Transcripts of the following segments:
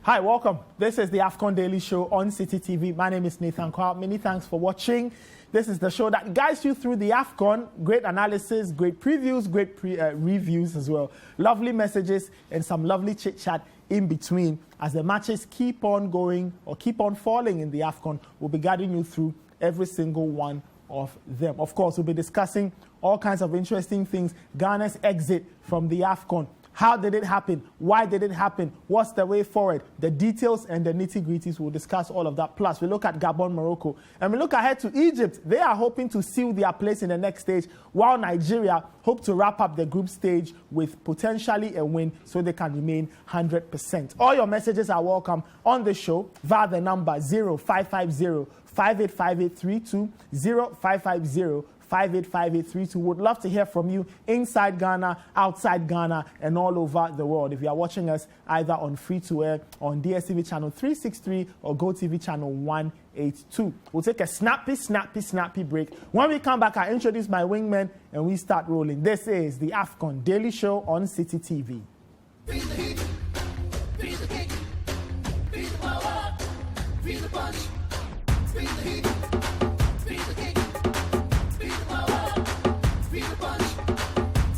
Hi, welcome. This is the AFCON Daily Show on Citi TV. My name is Nathan Kwao. Many thanks for watching. This is the show that guides you through the AFCON. Great analysis, great previews, great reviews as well. Lovely messages and some lovely chit-chat in between. As the matches keep on going or keep on falling in the AFCON, we'll be guiding you through every single one of them. Of course, we'll be discussing all kinds of interesting things. Ghana's exit from the AFCON. How did it happen? Why did it happen? What's the way forward? The details and the nitty-gritties, we'll discuss all of that. Plus, we look at Gabon, Morocco, and we look ahead to Egypt. They are hoping to seal their place in the next stage, while Nigeria hope to wrap up the group stage with potentially a win so they can remain 100%. All your messages are welcome on the show via the number 0550 585832 0550 585832. Would love to hear from you inside Ghana, outside Ghana, and all over the world. If you are watching us either on free-to-air, on DSTV channel 363, or GoTV channel 182. We'll take a snappy break. When we come back, I introduce my wingmen, and we start rolling. This is the AFCON Daily Show on Citi TV. Feel the heat, feel the kick, feel the power, feel the punch, feel the heat, feel the kick. Feel the punch,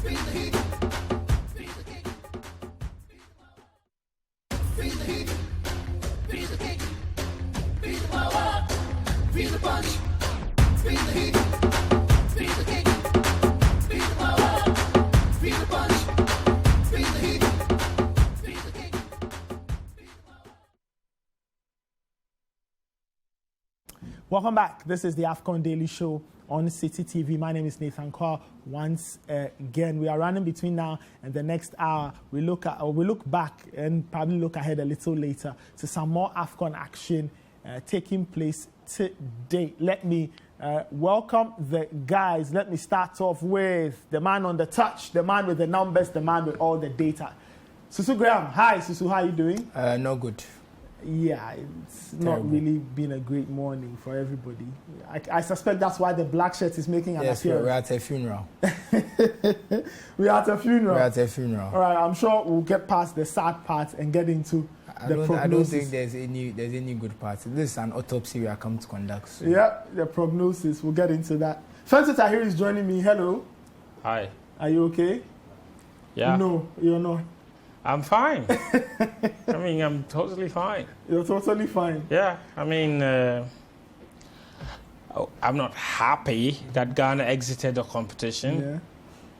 feel the heat, feel the kick, feel the power, feel the punch, feel the heat, feel the kick, feel the power. Welcome back. This is the AFCON Daily Show on Citi TV. My name is Nathan Kwao. Once again, we are running between now and the next hour. We look back and probably look ahead a little later to some more AFCON action taking place today. Let me welcome the guys. Let me start off with the man on the touch, the man with the numbers, the man with all the data. Susu Graham. Hi, Susu. How are you doing? No good. Yeah, it's not really been a great morning for everybody. I suspect that's why the black shirt is making an appearance. Yes, we're at a funeral. We're at a funeral. We're at a funeral. All right, I'm sure we'll get past the sad part and get into the prognosis. I don't think there's any good part. This is an autopsy we are come to conduct. So. Yeah, the prognosis. We'll get into that. Fencer Tahir is joining me. Hello. Hi. Are you okay? Yeah. No, you're not. I'm fine. I mean, I'm totally fine. You're totally fine. Yeah. I mean, I'm not happy that Ghana exited the competition. Yeah.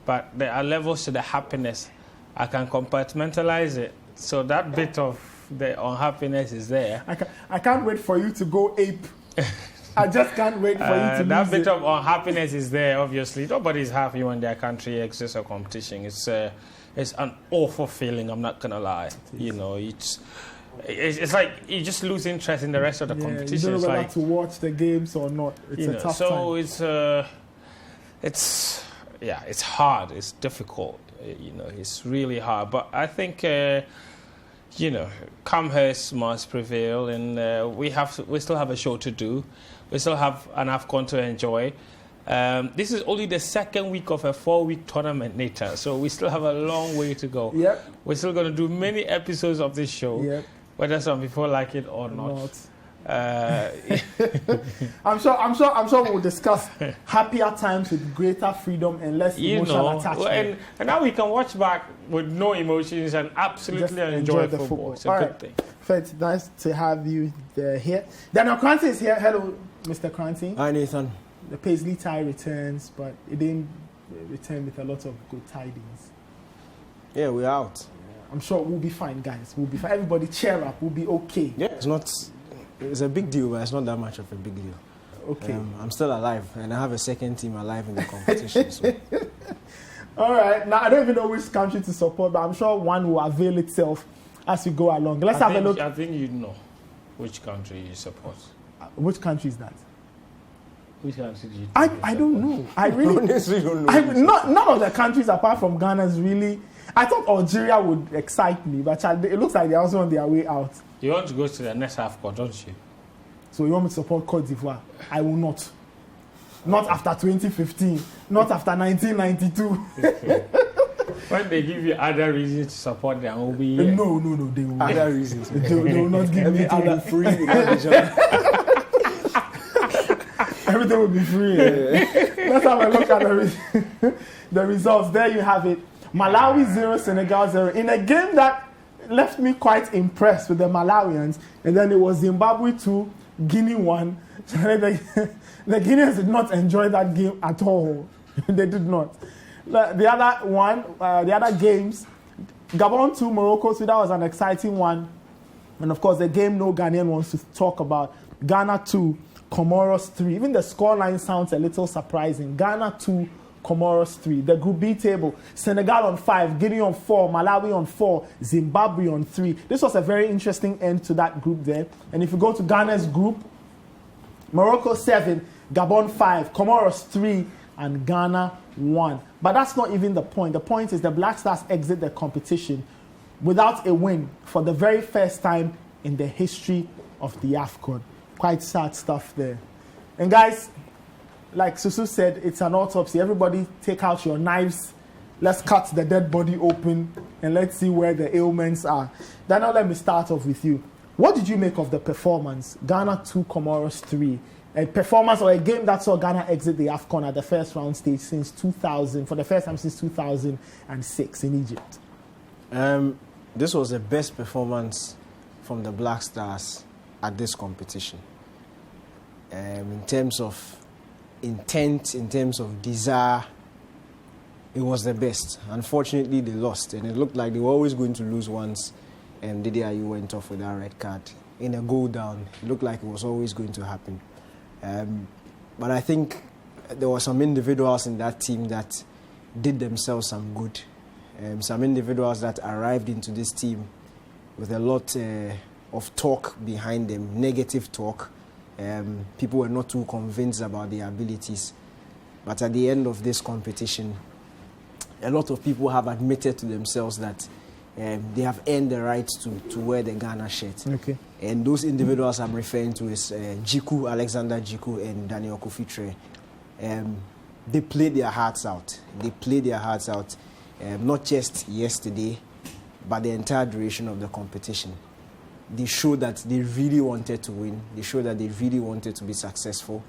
But there are levels to the happiness. I can compartmentalize it. So that bit of the unhappiness is there. I can't wait for you to go ape. I just can't wait for you to that lose bit it. of unhappiness is there, obviously. Nobody's happy when their country exits a competition. It's an awful feeling, I'm not going to lie. You know, it's like you just lose interest in the rest of the competition. You don't know whether like, to watch the games or not. It's a tough time. So it's hard. It's difficult. You know, it's really hard. But I think, Commerce must prevail, and we still have a show to do. We still have an AFCON to enjoy. This is only the second week of a 4-week tournament, Nathan. So we still have a long way to go. Yep. We're still going to do many episodes of this show, whether some people like it or not. I'm sure we'll discuss happier times with greater freedom and less emotional attachment. And now we can watch back with no emotions and absolutely Just enjoy the football. It's a good thing. Fred, nice to have you here. Daniel Cranty is here. Hello, Mr. Cranty. Hi, Nathan. The Paisley tie returns, but it didn't return with a lot of good tidings. Yeah, we're out. I'm sure we'll be fine, guys. We'll be fine. Everybody cheer up. We'll be okay. Yeah, it's a big deal, but it's not that much of a big deal. Okay. I'm still alive, and I have a second team alive in the competition. So. All right. Now, I don't even know which country to support, but I'm sure one will avail itself as we go along. Let's have a look. I think you know which country you support. Which country is that? Which country do you I don't know. I really honestly don't know. None of the countries apart from Ghana is really. I thought Algeria would excite me, but it looks like they're also on their way out. You want to go to the next AFCON, don't you? So you want me to support Cote d'Ivoire? I will not. Not after 2015. Not after 1992. When they give you other reasons to support them, will be here. No, they will. Other reasons. They will not give me Everything will other. be free in Abidjan. Everything will be free. Let's have a look at the results. There you have it. Malawi 0, Senegal 0. In a game that left me quite impressed with the Malawians. And then it was Zimbabwe 2, Guinea 1. The Guineans did not enjoy that game at all. They did not. The other games, Gabon 2, Morocco 2, that was an exciting one. And of course, the game no Ghanaian wants to talk about. Ghana 2, Comoros 3. Even the scoreline sounds a little surprising. Ghana 2, Comoros 3. The Group B table, Senegal on 5, Guinea on 4, Malawi on 4, Zimbabwe on 3. This was a very interesting end to that group there. And if you go to Ghana's group, Morocco 7, Gabon 5, Comoros 3, and Ghana 1. But that's not even the point. The point is the Black Stars exit the competition without a win for the very first time in the history of the AFCON. Quite sad stuff there. And guys, like Susu said, it's an autopsy. Everybody take out your knives. Let's cut the dead body open and let's see where the ailments are. Daniel, let me start off with you. What did you make of the performance? Ghana 2, Comoros 3. A performance or a game that saw Ghana exit the AFCON at the first round stage since 2000, for the first time since 2006 in Egypt. This was the best performance from the Black Stars at this competition. In terms of intent, in terms of desire, it was the best. Unfortunately, they lost, and it looked like they were always going to lose once Didi Ayew went off with that red card. In a goal down, it looked like it was always going to happen. But I think there were some individuals in that team that did themselves some good. Some individuals that arrived into this team with a lot of talk behind them, negative talk. People were not too convinced about their abilities. But at the end of this competition, a lot of people have admitted to themselves that they have earned the right to wear the Ghana shirt. Okay. And those individuals I'm referring to is Jiku, Alexander Jiku, and Daniel Kofi. They played their hearts out. They played their hearts out, not just yesterday, but the entire duration of the competition. They showed that they really wanted to win. They showed that they really wanted to be successful.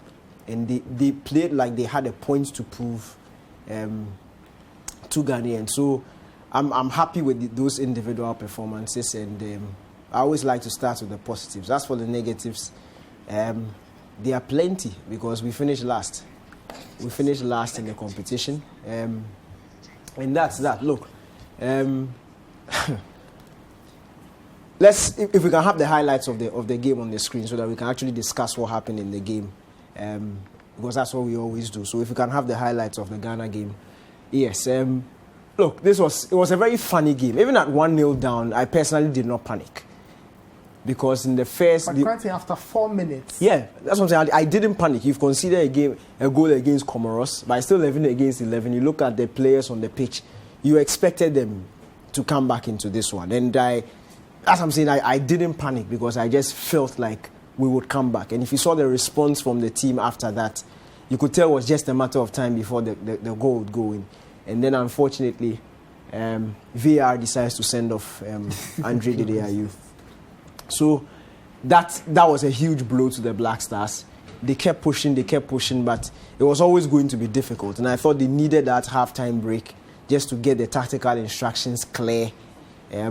And they played like they had a point to prove to Ghanaians. So I'm happy with those individual performances, and I always like to start with the positives. As for the negatives, there are plenty because we finished last. We finished last in the competition, and that's that. Look, if we can have the highlights of the game on the screen so that we can actually discuss what happened in the game, because that's what we always do. So if we can have the highlights of the Ghana game, yes. Look, it was a very funny game. Even at 1-0 down, I personally did not panic. Because in the first... But granted, after 4 minutes... Yeah, that's what I'm saying. I didn't panic. You've considered a goal against Comoros, but still 11 against 11. You look at the players on the pitch, you expected them to come back into this one. And as I'm saying, I didn't panic because I just felt like we would come back. And if you saw the response from the team after that, you could tell it was just a matter of time before the goal would go in. And then, unfortunately, VAR decides to send off Andre Didi Ayew. So that was a huge blow to the Black Stars. They kept pushing, but it was always going to be difficult. And I thought they needed that halftime break just to get the tactical instructions clear,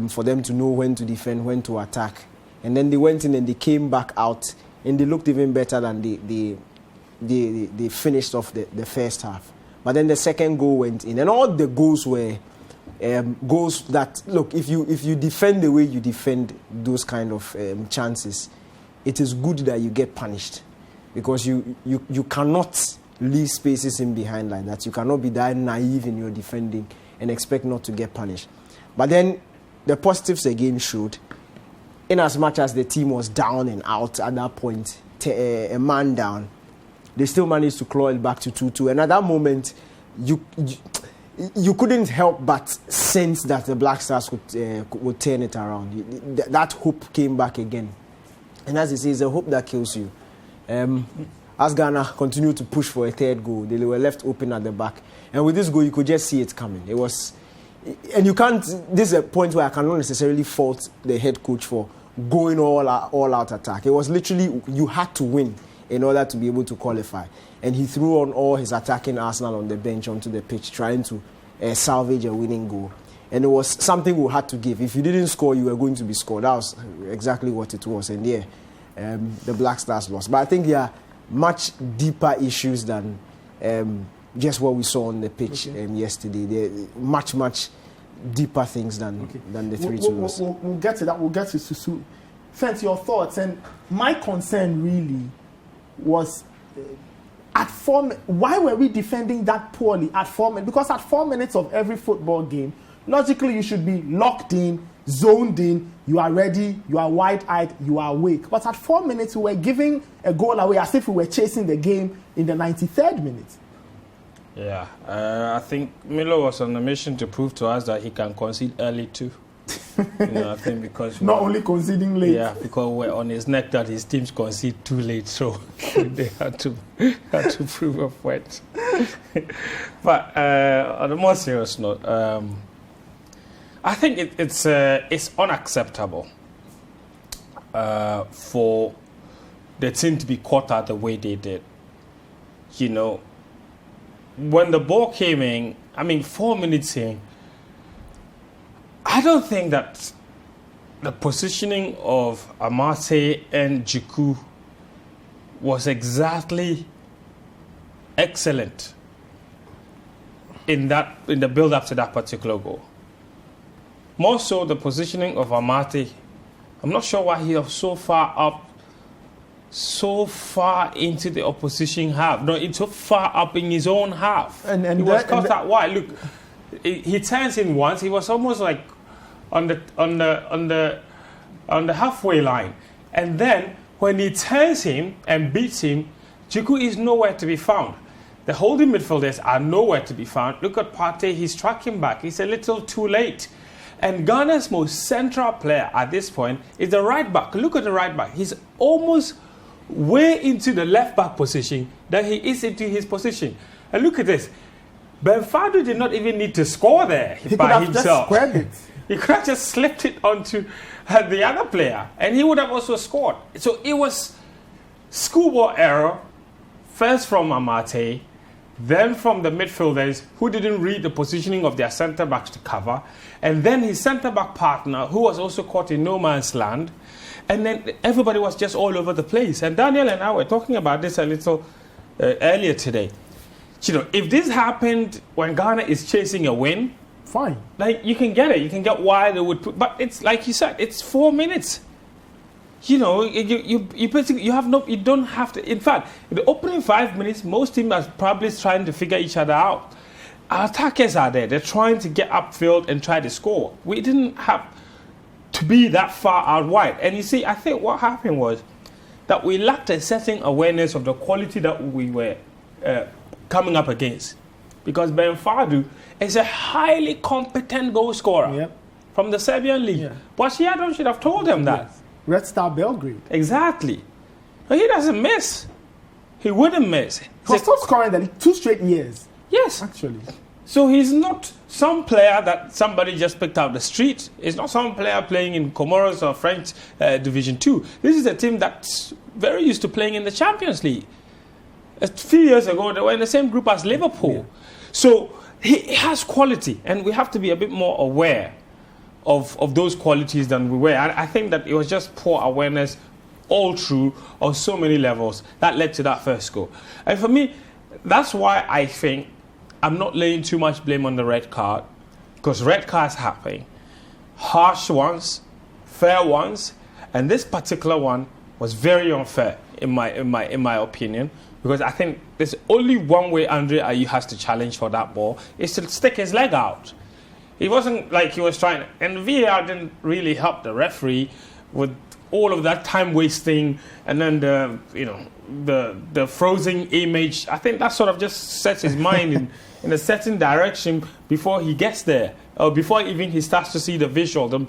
for them to know when to defend, when to attack. And then they went in and they came back out, and they looked even better than they finished off the first half. But then the second goal went in, and all the goals were goals that, look, if you defend the way you defend those kind of chances, it is good that you get punished, because you cannot leave spaces in behind like that. You cannot be that naive in your defending and expect not to get punished. But then the positives again showed, in as much as the team was down and out at that point, a man down, they still managed to claw it back to 2-2. And at that moment, you couldn't help but sense that the Black Stars would turn it around. That hope came back again. And as they say, it's a hope that kills you. As Ghana continued to push for a third goal, they were left open at the back. And with this goal, you could just see it coming. It was and you can't. This is a point where I cannot necessarily fault the head coach for going all out attack. It was literally you had to win in order to be able to qualify, and he threw on all his attacking arsenal on the bench onto the pitch, trying to salvage a winning goal. And it was something we had to give. If you didn't score, you were going to be scored. That was exactly what it was. And yeah, the Black Stars lost. But I think there are much deeper issues than just what we saw on the pitch yesterday. There are much deeper things than the 3-2 loss. We'll get to that. We'll get to Susu. Fence, your thoughts. And my concern really was at 4 minutes. Why were we defending that poorly at 4 minutes? Because at 4 minutes of every football game, logically, you should be locked in, zoned in, you are ready, you are wide-eyed, you are awake. But at 4 minutes, we were giving a goal away as if we were chasing the game in the 93rd minute. Yeah, I think Milo was on a mission to prove to us that he can concede early too. I think because not only conceding late. Yeah, because we're on his neck that his teams concede too late, so they had to prove a point. But on a more serious note, I think it's unacceptable for the team to be caught out the way they did. When the ball came in, 4 minutes in, I don't think that the positioning of Amate and Jiku was exactly excellent in the build-up to that particular goal. More so the positioning of Amate. I'm not sure why he was so far up, so far into the opposition half. No, it's so far up in his own half. And he was caught out wide. Look, he turns in once. He was almost like on the halfway line, and then when he turns him and beats him, Jiku is nowhere to be found. The holding midfielders are nowhere to be found. Look at Partey. He's tracking back. He's a little too late. And Ghana's most central player at this point is the right back. Look at the right back. He's almost way into the left back position than he is into his position. And look at this. Benfado did not even need to score there by himself. He could have just slipped it onto the other player, and he would have also scored. So it was schoolboy error, first from Amate, then from the midfielders who didn't read the positioning of their centre-backs to cover, and then his centre-back partner who was also caught in no man's land, and then everybody was just all over the place. And Daniel and I were talking about this a little earlier today. If this happened when Ghana is chasing a win, fine. Like, you can get it. You can get why they would put... But it's like you said, it's 4 minutes. You basically, you don't have to... In fact, in the opening 5 minutes, most teams are probably trying to figure each other out. Our attackers are there. They're trying to get upfield and try to score. We didn't have to be that far out wide. And you see, I think what happened was that we lacked a certain awareness of the quality that we were coming up against. Because Benfado is a highly competent goal scorer from the Serbian league. Yeah. But Shiadon should have told him that. Yes. Red Star Belgrade. Exactly. But he doesn't miss. He wouldn't miss. He was still scoring the 2 straight years. Yes. Actually. So he's not some player that somebody just picked out the street. He's not some player playing in Comoros or French Division 2. This is a team that's very used to playing in the Champions League. A few years ago, they were in the same group as Liverpool. Yeah. So he has quality, and we have to be a bit more aware of those qualities than we were. I think that it was just poor awareness all through on so many levels that led to that first goal. And for me, that's why I think I'm not laying too much blame on the red card, because red cards happen, harsh ones, fair ones, and this particular one was very unfair in my opinion, because I think there's only one way Andre Ayew has to challenge for that ball, is to stick his leg out. It wasn't like he was trying, and VAR didn't really help the referee with all of that time wasting, and then the frozen image. I think that sort of just sets his mind in a certain direction before he gets there, or before even he starts to see the visual, the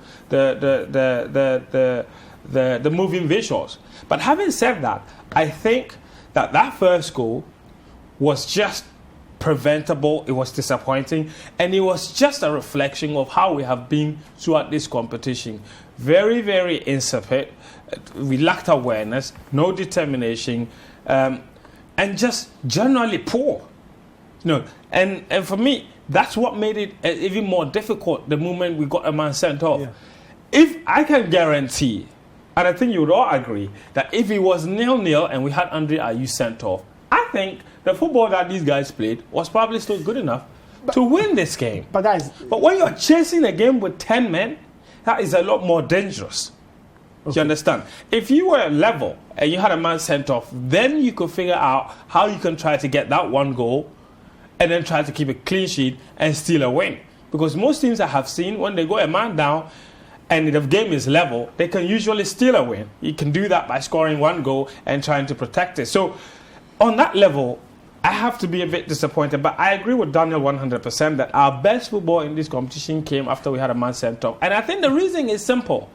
moving visuals. But having said that, I think that first goal was just preventable, it was disappointing, and it was just a reflection of how we have been throughout this competition. Very, very insipid. We lacked awareness, no determination, and just generally poor. And for me, that's what made it even more difficult the moment we got a man sent off. Yeah. If I can guarantee, and I think you would all agree, that if it was 0-0 and we had Andre Ayew sent off, I think the football that these guys played was probably still good enough to win this game. But guys, But when you're chasing a game with 10 men, that is a lot more dangerous. Do you understand? If you were level and you had a man sent off, then you could figure out how you can try to get that one goal and then try to keep a clean sheet and steal a win. Because most teams I have seen, when they go a man down and the game is level, they can usually steal a win. You can do that by scoring one goal and trying to protect it. So on that level, I have to be a bit disappointed. But I agree with Daniel 100% that our best football in this competition came after we had a man sent off. And I think the reason is simple.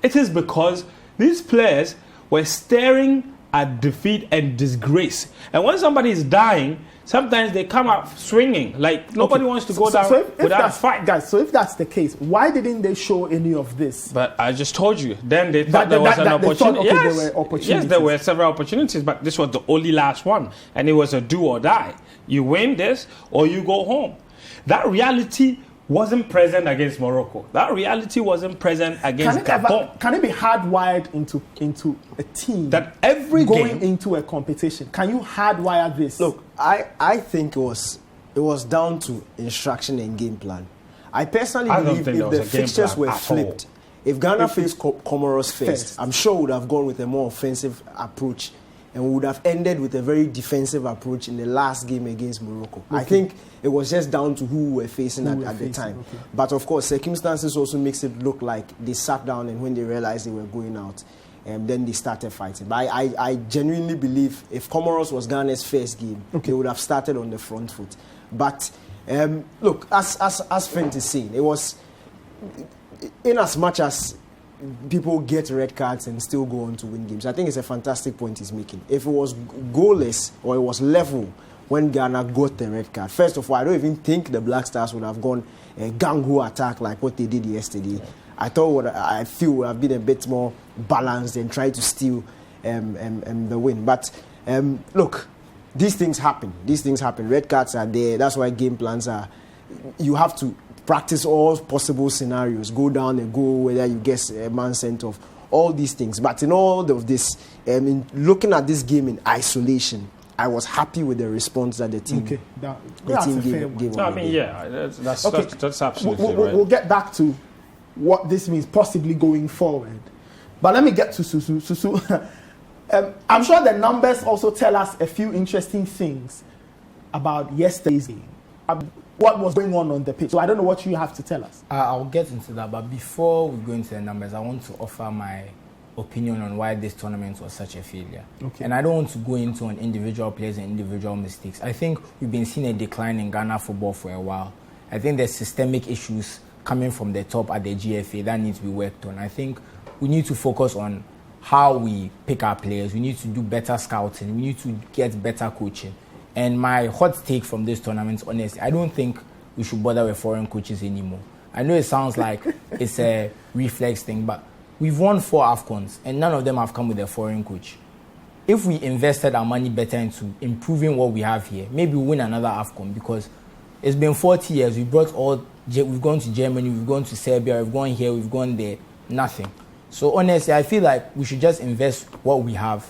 It is because these players were staring at defeat and disgrace. And when somebody is dying, sometimes they come up swinging. Like, nobody wants to go down without a fight. Guys, so if that's the case, why didn't they show any of this? But I just told you. Then they thought there was an opportunity. They thought, okay, there were opportunities. Yes, there were several opportunities, but this was the only last one. And it was a do or die. You win this or you go home. That reality wasn't present against Morocco. That reality wasn't present against Gabon. Can it be hardwired into a team That every going game into a competition? Can you hardwire this? Look, I think it was down to instruction and game plan. I personally I don't believe think if there was the a game fixtures plan were at flipped, all. if Ghana faced Comoros first, I'm sure would have gone with a more offensive approach and would have ended with a very defensive approach in the last game against Morocco. I think it was just down to who we were facing at the time. Okay. But of course, circumstances also makes it look like they sat down and when they realized they were going out, then they started fighting. But I genuinely believe if Comoros was Ghana's first game, they would have started on the front foot. But look, as Fent is saying, it was in as much as people get red cards and still go on to win games. I think it's a fantastic point he's making. If it was goalless or it was level when Ghana got the red card, first of all, I don't even think the Black Stars would have gone a gang-ho attack like what they did yesterday. I feel would have been a bit more balanced and try to steal the win. But look, these things happen. Red cards are there. That's why game plans are. You have to practice all possible scenarios. Go down and go, whether you get a man sent off. All these things. But in all of this, in looking at this game in isolation, I was happy with the response that the team gave. No, I mean, yeah, that's absolutely right. We'll get back to what this means possibly going forward. But let me get to Susu. Susu, I'm sure the numbers also tell us a few interesting things about yesterday's game. What was going on the pitch? So I don't know what you have to tell us. I'll get into that, but before we go into the numbers, I want to offer my opinion on why this tournament was such a failure. Okay. And I don't want to go into on individual players and individual mistakes. I think we've been seeing a decline in Ghana football for a while. I think there's systemic issues coming from the top at the GFA that need to be worked on. I think we need to focus on how we pick our players. We need to do better scouting. We need to get better coaching. And my hot take from this tournament, honestly, I don't think we should bother with foreign coaches anymore. I know it sounds like it's a reflex thing, but we've won 4 AFCONs, and none of them have come with a foreign coach. If we invested our money better into improving what we have here, maybe we'll win another AFCON, because it's been 40 years. We've gone to Germany, we've gone to Serbia, we've gone here, we've gone there, nothing. So honestly, I feel like we should just invest what we have,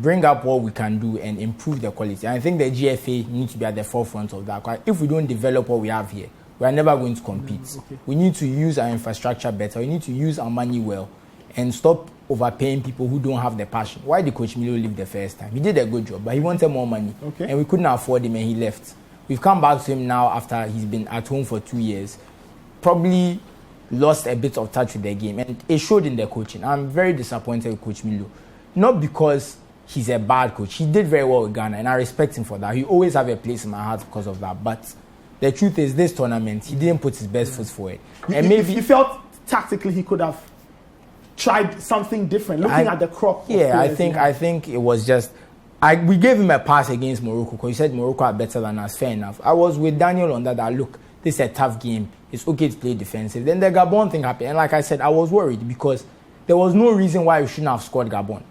bring up what we can do and improve the quality. And I think the GFA needs to be at the forefront of that. If we don't develop what we have here, we are never going to compete. Okay. We need to use our infrastructure better. We need to use our money well and stop overpaying people who don't have the passion. Why did Coach Milo leave the first time? He did a good job, but he wanted more money. Okay. And we couldn't afford him and he left. We've come back to him now after he's been at home for 2 years. Probably lost a bit of touch with the game. And it showed in the coaching. I'm very disappointed with Coach Milo. Not because he's a bad coach. He did very well with Ghana, and I respect him for that. He always have a place in my heart because of that. But the truth is, this tournament, he didn't put his best foot forward. And maybe you felt tactically he could have tried something different, looking at the crop. Yeah, I think it was just we gave him a pass against Morocco because he said Morocco are better than us. Fair enough. I was with Daniel on that. Look, this is a tough game. It's okay to play defensive. Then the Gabon thing happened. And like I said, I was worried because there was no reason why we shouldn't have scored Gabon.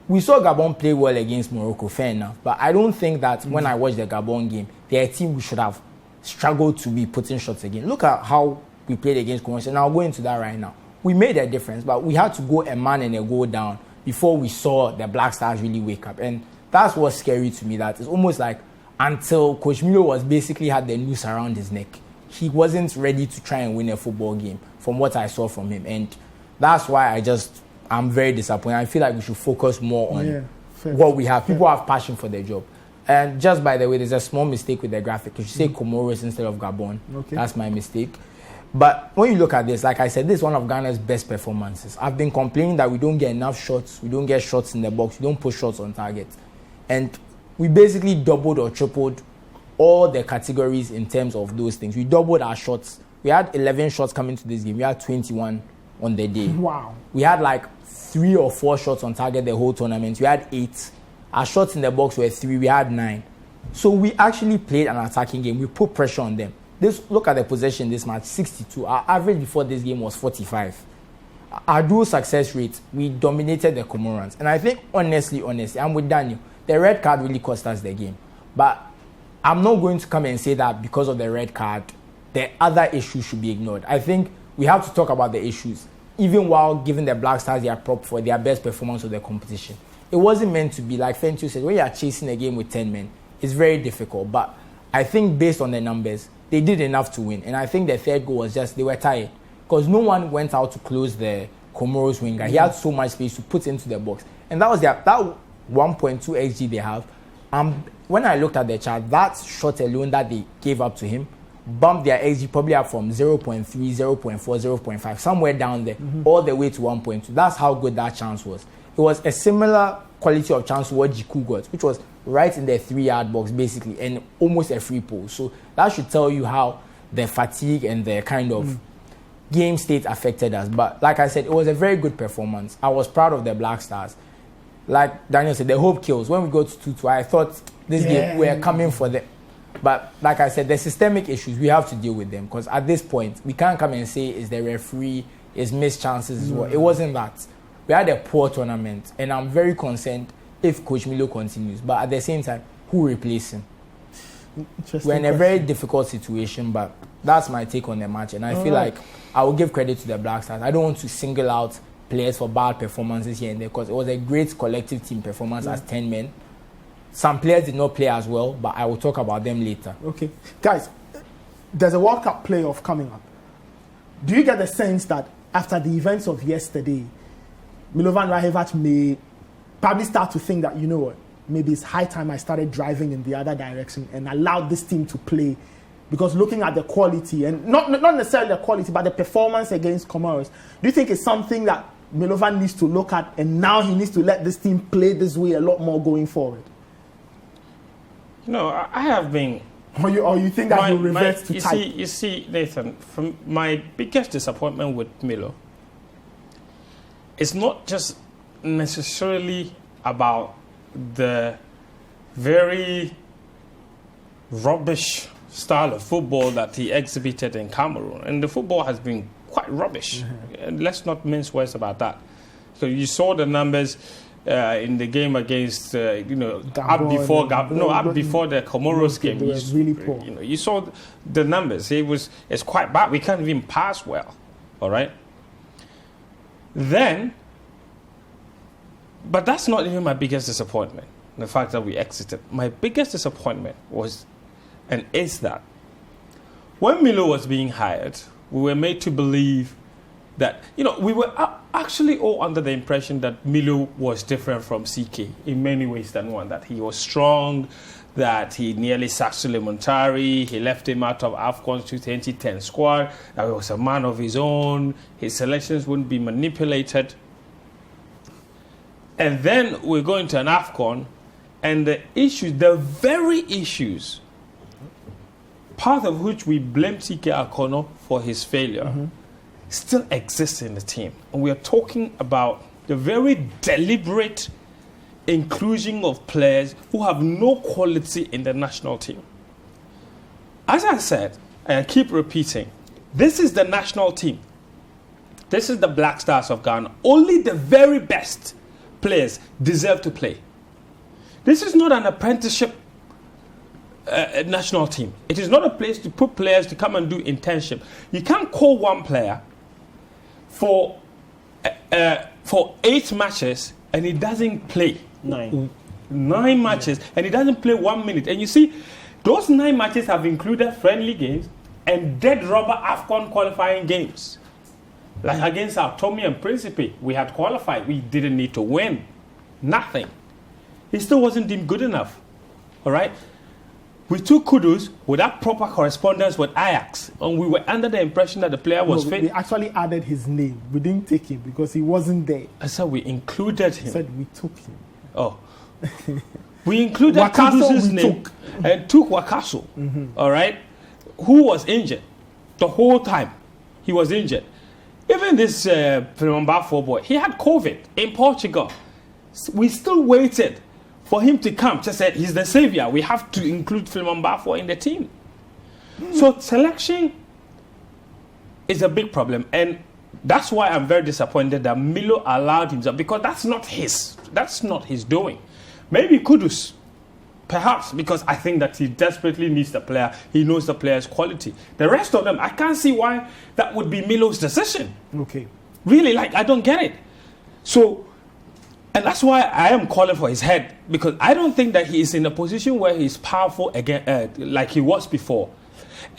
We saw Gabon play well against Morocco, fair enough. But I don't think that when I watched the Gabon game, they're a team we should have struggled to be putting shots again. Look at how we played against Comoros. And I'll go into that right now. We made a difference, but we had to go a man and a goal down before we saw the Black Stars really wake up. And that's what's scary to me. That it's almost like until Coach Milo was basically had the noose around his neck, he wasn't ready to try and win a football game from what I saw from him. And that's why I'm very disappointed. I feel like we should focus more on what we have. People have passion for their job. And just by the way, there's a small mistake with the graphic. You should say Comoros instead of Gabon. Okay. That's my mistake. But when you look at this, like I said, this is one of Ghana's best performances. I've been complaining that we don't get enough shots. We don't get shots in the box. We don't put shots on target. And we basically doubled or tripled all the categories in terms of those things. We doubled our shots. We had 11 shots coming to this game. We had 21 on the day. Wow. We had like 3 or 4 shots on target the whole tournament. We had 8. Our shots in the box were 3. We had 9. So we actually played an attacking game. We put pressure on them. Look at the possession this match, 62. Our average before this game was 45. Our dual success rate, we dominated the Comorans. And I think, honestly, I'm with Daniel. The red card really cost us the game. But I'm not going to come and say that because of the red card, the other issues should be ignored. I think we have to talk about the issues, even while giving the Black Stars their prop for their best performance of the competition. It wasn't meant to be, like Fentu said, when you are chasing a game with 10 men, it's very difficult. But I think based on the numbers, they did enough to win. And I think the third goal was just they were tired. Because no one went out to close the Comoros winger. He had so much space to put into the box. And that was that 1.2 XG they have. When I looked at the chart, that shot alone that they gave up to him bumped their XG probably up from 0.3, 0.4, 0.5, somewhere down there, all the way to 1.2. That's how good that chance was. It was a similar quality of chance to what Jiku got, which was right in the 3-yard box, basically, and almost a free poll. So that should tell you how the fatigue and the kind of game state affected us. But like I said, it was a very good performance. I was proud of the Black Stars. Like Daniel said, the hope kills. When we go to 2-2, I thought this game, we were coming for them. But like I said, the systemic issues, we have to deal with them. Because at this point, we can't come and say, is the referee, is missed chances as well. It wasn't that. We had a poor tournament. And I'm very concerned if Coach Milo continues. But at the same time, who replaces him? We're in a very difficult situation, but that's my take on the match. And I feel like I will give credit to the Black Stars. I don't want to single out players for bad performances here and there because it was a great collective team performance as 10 men. Some players did not play as well, but I will talk about them later. Okay. Guys, there's a World Cup playoff coming up. Do you get the sense that after the events of yesterday, Milovan Rajevac may probably start to think that, you know what, maybe it's high time I started driving in the other direction and allowed this team to play? Because looking at the quality, and not necessarily the quality, but the performance against Comoros, do you think it's something that Milovan needs to look at and now he needs to let this team play this way a lot more going forward? No, I have been... Or you think that he'll revert to type? You see, Nathan, from my biggest disappointment with Milo, it's not just necessarily about the very rubbish style of football that he exhibited in Cameroon. And the football has been quite rubbish. And let's not mince words about that. So you saw the numbers in the game against, Gabon, up before the Comoros game. They were really poor. You saw the numbers. It's quite bad. We can't even pass well. All right? But that's not even my biggest disappointment, the fact that we exited. My biggest disappointment was, and is that, when Milo was being hired, we were made to believe that, we were actually all under the impression that Milo was different from CK in many ways than one, that he was strong, that he nearly sacked Suleiman Tari, he left him out of AFCON's 2010 squad, that he was a man of his own, his selections wouldn't be manipulated. And then we're going to an AFCON, and the very issues, part of which we blame CK Akono for his failure, still exists in the team. And we are talking about the very deliberate inclusion of players who have no quality in the national team. As I said, and I keep repeating, this is the national team. This is the Black Stars of Ghana. Only the very best players deserve to play. This is not an apprenticeship national team. It is not a place to put players to come and do internship. You can't call one player for 8 matches and he doesn't play. 9 matches and he doesn't play 1 minute. And you see, those 9 matches have included friendly games and dead rubber AFCON qualifying games. Like against our Tommy and Principe, we had qualified. We didn't need to win. Nothing. He still wasn't deemed good enough. All right? We took Kudus without proper correspondence with Ajax, and we were under the impression that the player was fit. We actually added his name. We didn't take him because he wasn't there. I said we included him. I said we took him. Oh. We included Kudus' name and took Wakaso, all right, who was injured the whole time. He was injured. Even this Philemon boy, he had COVID in Portugal. We still waited for him to come. Just said he's the savior. We have to include Philemon Bafo in the team. So selection is a big problem, and that's why I'm very disappointed that Milo allowed himself, because that's not his doing. Maybe Kudus, perhaps, because I think that he desperately needs the player. He knows the player's quality. The rest of them, I can't see why that would be Milo's decision. Okay. Really, like, I don't get it. So, and that's why I am calling for his head, because I don't think that he is in a position where he's powerful again, like he was before.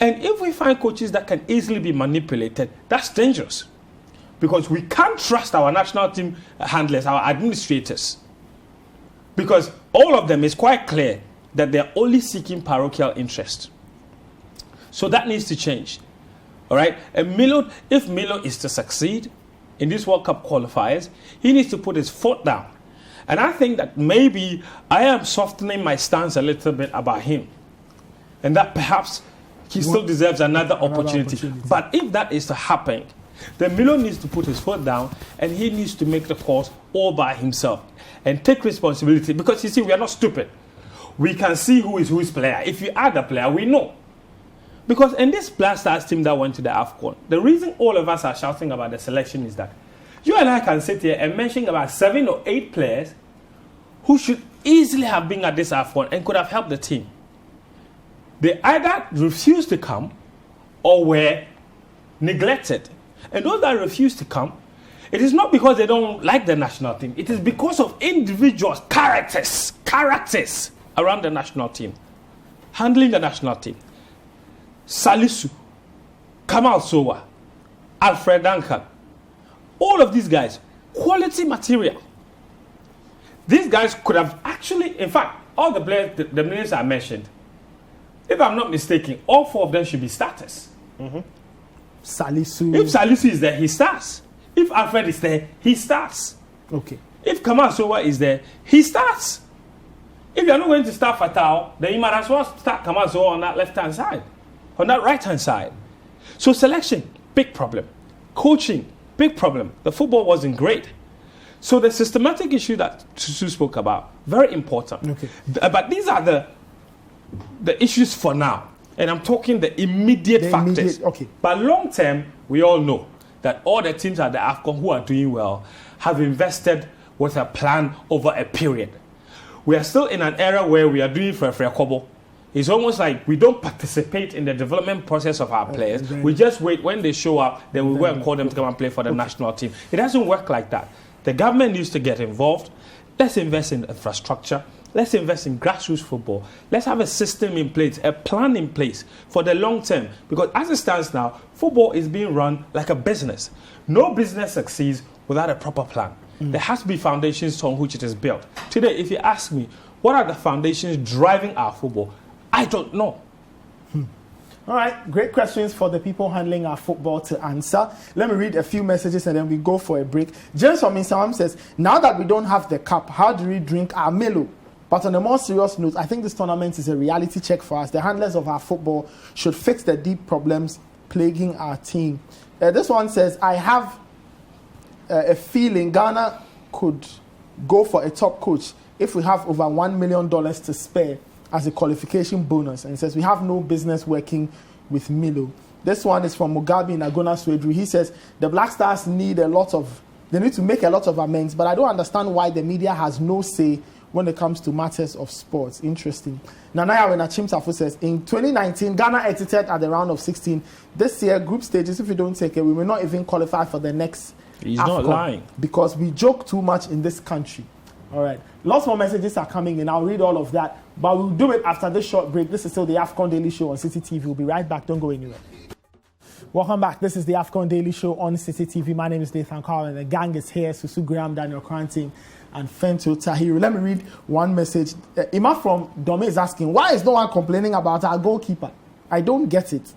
And if we find coaches that can easily be manipulated, that's dangerous. Because we can't trust our national team handlers, our administrators. Because all of them is quite clear that they're only seeking parochial interest. So that needs to change. All right? And Milo, if Milo is to succeed in these World Cup qualifiers, he needs to put his foot down. And I think that maybe I am softening my stance a little bit about him. And that perhaps he still deserves another opportunity. But if that is to happen, then Milo needs to put his foot down and he needs to make the calls all by himself and take responsibility. Because you see, we are not stupid. We can see who is whose player. If you add a player, we know. Because in this Black Stars team that went to the AFCON, the reason all of us are shouting about the selection is that you and I can sit here and mention about 7 or 8 players who should easily have been at this AFCON and could have helped the team. They either refused to come or were neglected. And those that refuse to come, it is not because they don't like the national team. It is because of individuals, characters around the national team, handling the national team. Salisu, Kamal Sowa, Alfred Duncan, all of these guys, quality material. These guys could have actually, in fact, all the players, the names I mentioned, if I'm not mistaken, all 4 of them should be starters. Salisu. If Salisu is there, he starts. If Alfred is there, he starts. Okay. If Kamal Sowa is there, he starts. If you're not going to start Fatau, then you might as well start Kamal Sowa on that left-hand side, on that right-hand side. So selection, big problem. Coaching, big problem. The football wasn't great. So the systematic issue that Susu spoke about, very important. Okay. But these are the issues for now. And I'm talking the immediate factors. Okay. But long term, we all know that all the teams at the AFCON who are doing well have invested with a plan over a period. We are still in an era where we are doing for Kobo. It's almost like we don't participate in the development process of our players. We just wait when they show up, then we go and call them to come and play for the national team. It doesn't work like that. The government needs to get involved. Let's invest in infrastructure. Let's invest in grassroots football. Let's have a system in place, a plan in place for the long term. Because as it stands now, football is being run like a business. No business succeeds without a proper plan. There has to be foundations on which it is built. Today, if you ask me, what are the foundations driving our football? I don't know. All right, great questions for the people handling our football to answer. Let me read a few messages and then we go for a break. James from Insawam says, now that we don't have the cup, how do we drink our Milo? But on a more serious note, I think this tournament is a reality check for us. The handlers of our football should fix the deep problems plaguing our team. This one says, I have a feeling Ghana could go for a top coach if we have over $1 million to spare as a qualification bonus. And he says, we have no business working with Milo. This one is from Mugabe in Agona Swedru. He says, the Black Stars need to make a lot of amends, but I don't understand why the media has no say when it comes to matters of sports. Interesting. Nanaya Wenachimsafo says, in 2019, Ghana exited at the round of 16. This year, group stages, if we don't take it, we may not even qualify for the next He's AFCON not lying. because we joke too much in this country. All right. Lots more messages are coming in. I'll read all of that, but we'll do it after this short break. This is still the AFCON Daily Show on Citi TV. We'll be right back. Don't go anywhere. Welcome back. This is the AFCON Daily Show on Citi TV. My name is Nathan Carl, and the gang is here. Susu Graham, Daniel Cranting, and Fento Tahiru. Let me read one message. Ima from Dome is asking, why is no one complaining about our goalkeeper? I don't get it.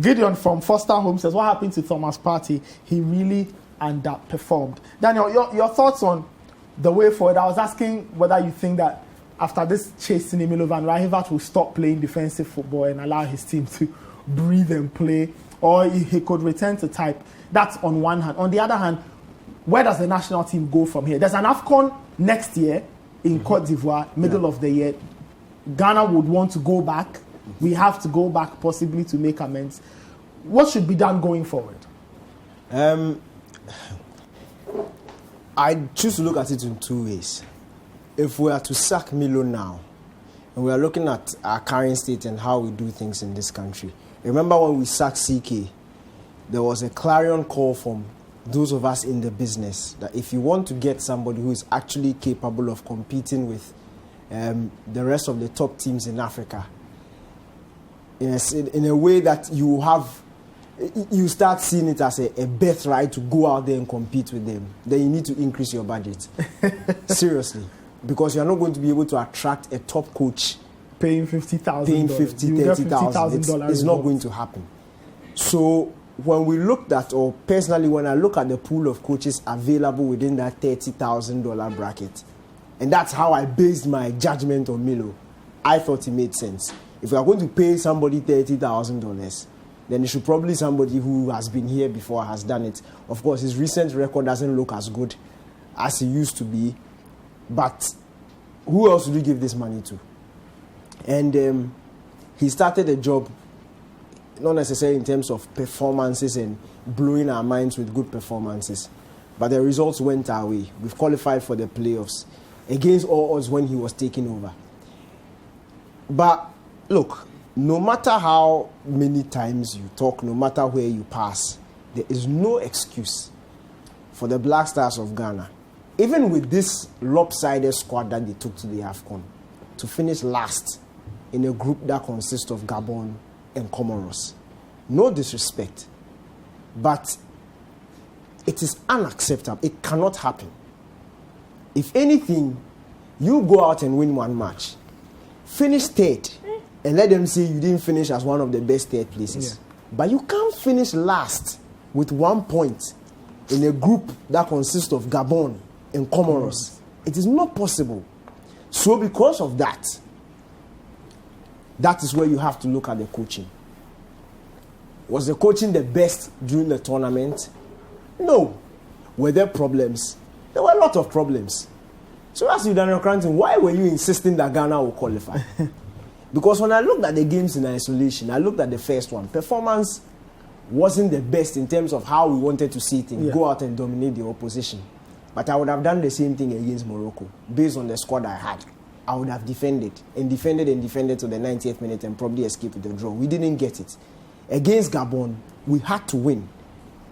Gideon from Foster Home says, what happened to Thomas Partey? He really underperformed. Daniel, your thoughts on the way forward? I was asking whether you think that after this chasing, Milovan Rajevac will stop playing defensive football and allow his team to breathe and play, or he could return to type. That's on one hand. On the other hand, where does the national team go from here? There's an AFCON next year in Cote d'Ivoire, middle of the year. Ghana would want to go back. We have to go back possibly to make amends. What should be done going forward? I choose to look at it in two ways. If we are to sack Milo now, and we are looking at our current state and how we do things in this country, remember when we sacked CK, there was a clarion call from those of us in the business that if you want to get somebody who is actually capable of competing with the rest of the top teams in Africa, in a way that you start seeing it as a birthright to go out there and compete with them, then you need to increase your budget. Seriously. Because you're not going to be able to attract a top coach Paying $50,000. paying $50,000, it's not going to happen. So when we looked at, or personally when I look at the pool of coaches available within that $30,000 bracket, and that's how I based my judgment on Milo, I thought it made sense. If we are going to pay somebody $30,000, then it should probably be somebody who has been here before, has done it. Of course, his recent record doesn't look as good as he used to be, but who else would you give this money to? And he started a job, not necessarily in terms of performances and blowing our minds with good performances, but the results went our way. We've qualified for the playoffs against all odds when he was taking over. But look, no matter how many times you talk, no matter where you pass, there is no excuse for the Black Stars of Ghana, even with this lopsided squad that they took to the AFCON, to finish last in a group that consists of Gabon and Comoros. No disrespect, but it is unacceptable. It cannot happen. If anything, you go out and win one match, finish third, and let them say you didn't finish as one of the best third places. Yeah. But you can't finish last with 1 point in a group that consists of Gabon and Comoros. It is not possible. So because of that, that is where you have to look at the coaching. Was the coaching the best during the tournament? No. Were there problems? There were a lot of problems. So as you, Daniel Cranton, why were you insisting that Ghana will qualify? Because when I looked at the games in isolation, I looked at the first one. Performance wasn't the best in terms of how we wanted to see things, go out and dominate the opposition. But I would have done the same thing against Morocco, based on the squad I had. I would have defended to the 90th minute and probably escaped with the draw. We didn't get it. Against Gabon, we had to win.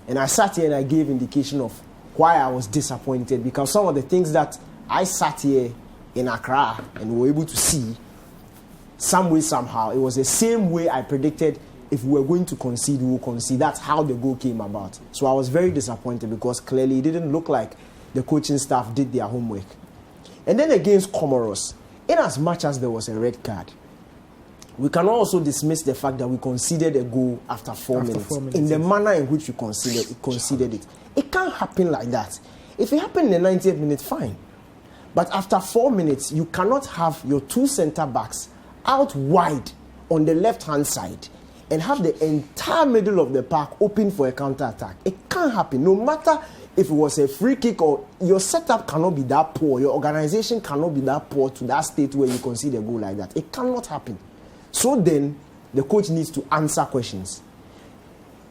And I sat here and I gave indication of why I was disappointed, because some of the things that I sat here in Accra and were able to see, some way, somehow, it was the same way I predicted if we were going to concede, we will concede. That's how the goal came about. So I was very disappointed because clearly it didn't look like the coaching staff did their homework. And then against Comoros, in as much as there was a red card, we can also dismiss the fact that we conceded a goal after 4 minutes. In the manner in which we conceded it. It can't happen like that. If it happened in the 90th minute, fine. But after 4 minutes, you cannot have your two centre-backs out wide on the left-hand side and have the entire middle of the park open for a counter-attack. It can't happen. No matter if it was a free kick, or your setup cannot be that poor, your organization cannot be that poor to that state where you concede a goal like that. It cannot happen. So then, the coach needs to answer questions.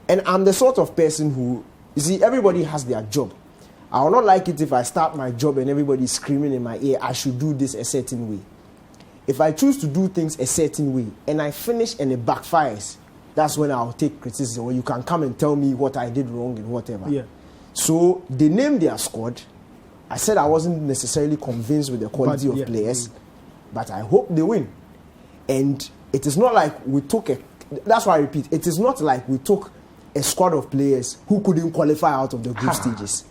And I'm the sort of person who, you see, everybody has their job. I will not like it if I start my job and everybody's screaming in my ear, I should do this a certain way. If I choose to do things a certain way and I finish and it backfires, that's when I'll take criticism, or you can come and tell me what I did wrong and whatever. Yeah. So they named their squad. I said I wasn't necessarily convinced with the quality of yeah. players, but I hope they win. And it is not like we took that's why I repeat, it is not like we took a squad of players who couldn't qualify out of the group stages.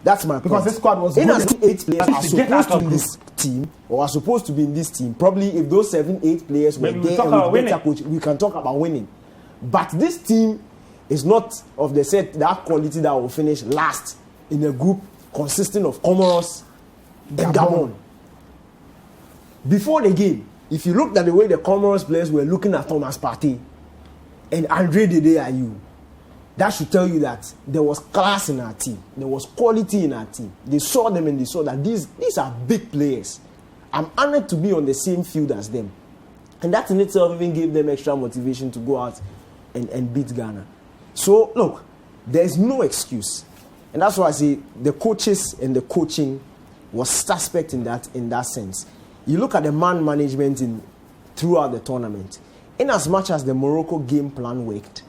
That's my point. Because this squad was in good. as 8 players are supposed to be in this team, or are supposed to be in this team. Probably if those 7-8 players were Maybe we there talk and about with better winning. coach, we can talk about winning. But this team is not of the set that quality that will finish last in a group consisting of Comoros and Gabon. Before the game, if you looked at the way the Comoros players were looking at Thomas Partey and Andre Dede Ayew, that should tell you that there was class in our team. There was quality in our team. They saw them and they saw that these are big players. I'm honored to be on the same field as them. And that in itself even gave them extra motivation to go out and beat Ghana. So, look, there's no excuse. And that's why I say the coaches and the coaching was suspect in that sense. You look at the man management throughout the tournament. In as much as the Morocco game plan worked,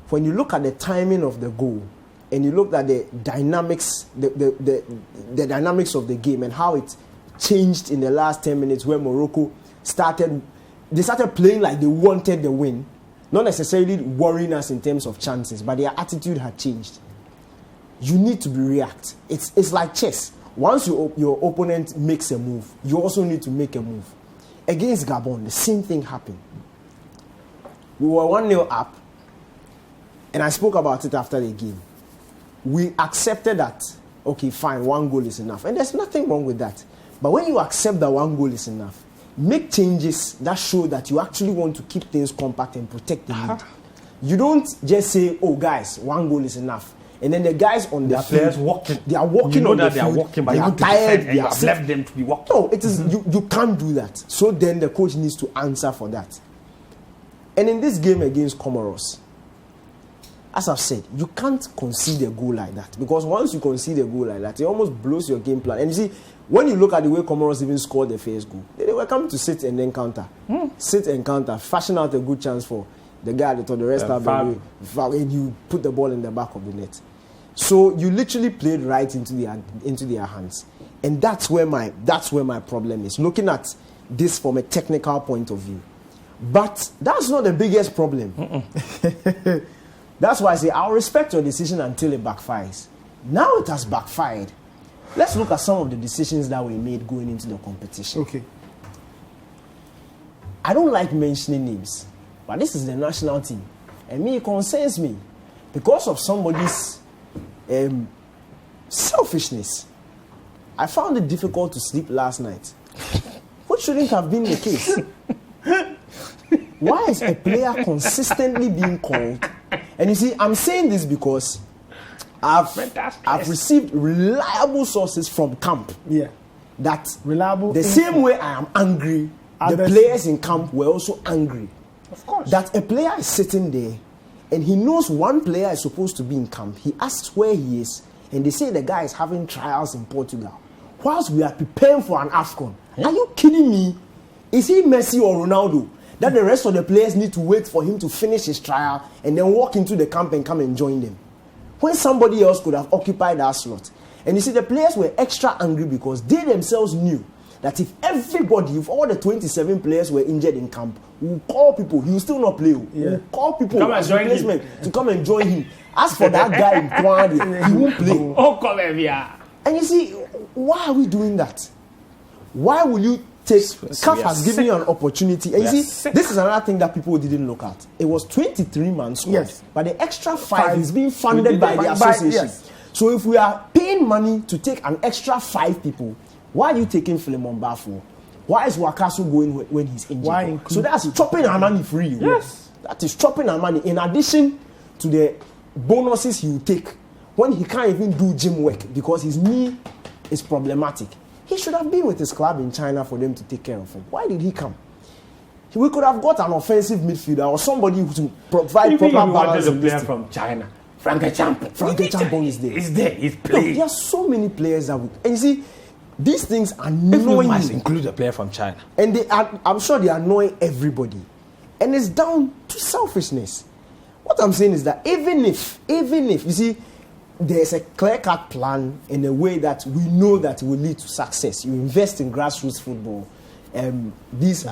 when you look at the timing of the goal and you look at the dynamics, the dynamics of the game and how it changed in the last 10 minutes, where Morocco started playing like they wanted the win, not necessarily worrying us in terms of chances, but their attitude had changed. You need to react. It's like chess. Once your opponent makes a move, you also need to make a move. Against Gabon, the same thing happened. We were 1-0 up. And I spoke about it after the game. We accepted that, okay, fine, 1 goal is enough. And there's nothing wrong with that. But when you accept that 1 goal is enough, make changes that show that you actually want to keep things compact and protect the lead. You don't just say, oh, guys, 1 goal is enough. And then the guys on the players field, walking. they are walking You know on that the they are field. walking, but they you are want to tired. defend, and They you are have sick. left them to be walking. No, it is you can't do that. So then the coach needs to answer for that. And in this game against Comoros, as I've said, you can't concede a goal like that, because once you concede a goal like that, it almost blows your game plan. And you see, when you look at the way Comoros even scored the first goal, they were coming to sit and then counter, sit and counter, fashion out a good chance for the guy that the rest of the way, and you put the ball in the back of the net. So you literally played right into their hands, and that's where my problem is. Looking at this from a technical point of view, but that's not the biggest problem. That's why I say I'll respect your decision until it backfires. Now it has backfired. Let's look at some of the decisions that were made going into the competition. Okay. I don't like mentioning names, but this is the national team, and it concerns me because of somebody's selfishness. I found it difficult to sleep last night, which shouldn't have been the case. Why is a player consistently being called? And you see, I'm saying this because I've received reliable sources from camp. Yeah. That Reliable. the same way I am angry, the players in camp were also angry. Of course. That a player is sitting there and he knows one player is supposed to be in camp. He asks where he is, and they say the guy is having trials in Portugal whilst we are preparing for an AFCON. Are you kidding me? Is he Messi or Ronaldo that the rest of the players need to wait for him to finish his trial and then walk into the camp and come and join them, when somebody else could have occupied that slot? And you see, the players were extra angry because they themselves knew that if all the 27 players were injured in camp, we'll call people. He will still not play. We'll call people Come as and join replacement to come and join him. As for that guy in Kwadi, he won't play. Oh, come here. And you see, why are we doing that? Why will you take... CAF has given you an opportunity. And you see, this is another thing that people didn't look at. It was 23-man squad. Yes. But the extra 5 is being funded by the association. Yes. So if we are paying money to take an extra 5 people, why are you taking Philemon Bafo? Why is Wakasu going when he's injured? Why include- So that's chopping our money free. Yes. That is chopping our money. In addition to the bonuses he will take when he can't even do gym work because his knee is problematic. He should have been with his club in China for them to take care of him. Why did he come? We could have got an offensive midfielder or somebody to provide Even proper if you balance. wanted a player from China, Frank Champon is there. He's there. He's Look, playing. there are so many players that and you see, these things If we annoy must you. include a player from China. And I'm sure they annoy everybody. And it's down to selfishness. What I'm saying is that even if, you see, there's a clear-cut plan in a way that we know that it will lead to success. You invest in grassroots football, these